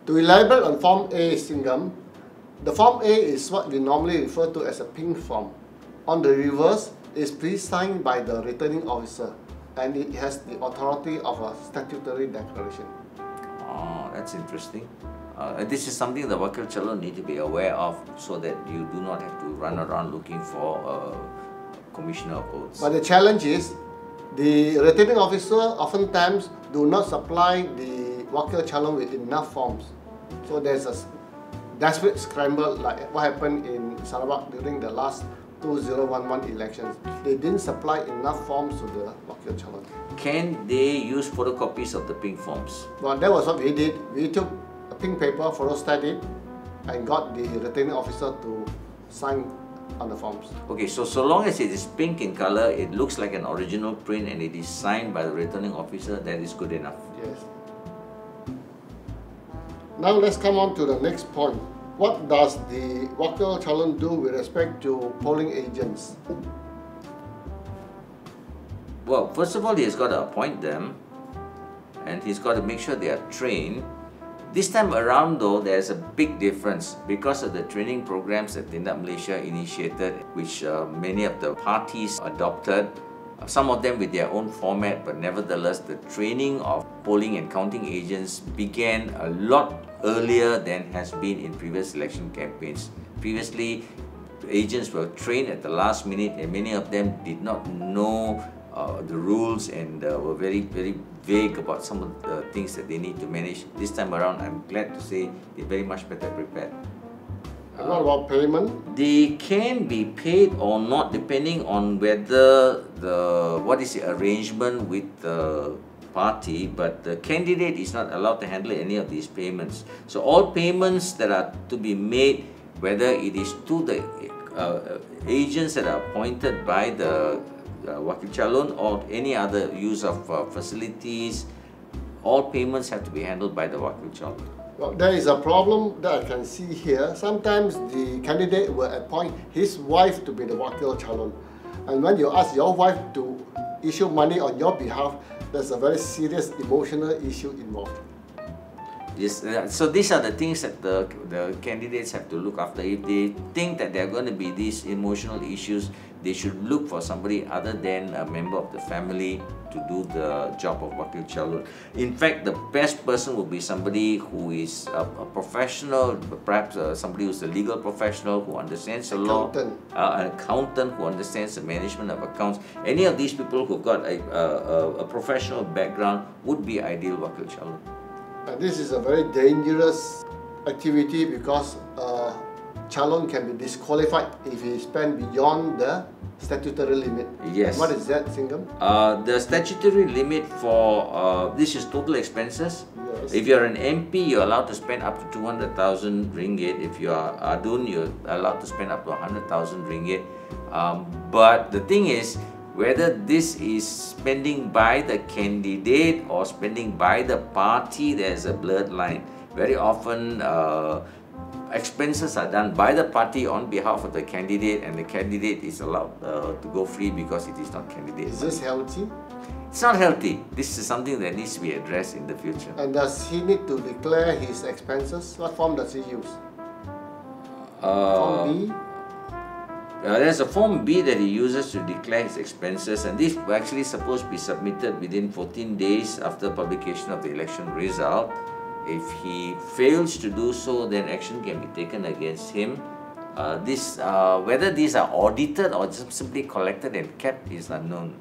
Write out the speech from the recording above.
To elaborate on Form A, Singham, the Form A is what we normally refer to as a pink form. On the reverse is pre-signed by the returning officer, and it has the authority of a statutory declaration. Oh, that's interesting. This is something the Wakil Calon need to be aware of so that you do not have to run around looking for a commissioner of oaths. But the challenge is, the returning officer oftentimes do not supply the Wakil Calon with enough forms. So there's a desperate scramble like what happened in Sarawak during the last 2011 elections. They didn't supply enough forms to the Wakil Calon. Can they use photocopies of the pink forms? Well, that was what we did. We took a pink paper, photostat it, and got the returning officer to sign on the forms. Okay, so long as it is pink in color, it looks like an original print and it is signed by the returning officer, that is good enough. Yes. Now let's come on to the next point. What does the Wakil Calon do with respect to polling agents? Well, first of all, he's got to appoint them and he's got to make sure they are trained. This time around though, there's a big difference because of the training programs that Tindak Malaysia initiated, which many of the parties adopted, some of them with their own format, but nevertheless the training of polling and counting agents began a lot earlier than has been in previous election campaigns. Previously, agents were trained at the last minute and many of them did not know the rules and were very vague about some of the things that they need to manage. This time around, I'm glad to say they're very much better prepared. And what about payment? They can be paid or not depending on whether what is the arrangement with the party, but the candidate is not allowed to handle any of these payments. So all payments that are to be made, whether it is to the agents that are appointed by the Wakil Calon or any other use of facilities, all payments have to be handled by the Wakil Calon. Well, there is a problem that I can see here. Sometimes the candidate will appoint his wife to be the Wakil Calon. And when you ask your wife to issue money on your behalf, there's a very serious emotional issue involved. Yes, so these are the things that the candidates have to look after. If they think that there are going to be these emotional issues, they should look for somebody other than a member of the family to do the job of Wakil Calon. In fact, the best person would be somebody who is a professional, perhaps somebody who's a legal professional who understands the law, an accountant who understands the management of accounts. Any of these people who've got a professional background would be ideal Wakil Calon. And this is a very dangerous activity because Calon can be disqualified if he spend beyond the statutory limit. Yes. What is that, Singham? The statutory limit for this is total expenses. Yes. If you're an MP, you're allowed to spend up to 200,000 ringgit. If you are Adun, you're allowed to spend up to 100,000 ringgit. But the thing is, whether this is spending by the candidate or spending by the party, there's a blurred line. Very often, expenses are done by the party on behalf of the candidate, and the candidate is allowed to go free because it is not candidate. Is this healthy? It's not healthy. This is something that needs to be addressed in the future. And does he need to declare his expenses? What form does he use? Form B? There's a Form B that he uses to declare his expenses, and this was actually supposed to be submitted within 14 days after publication of the election result. If he fails to do so, then action can be taken against him. Whether these are audited or just simply collected and kept is unknown.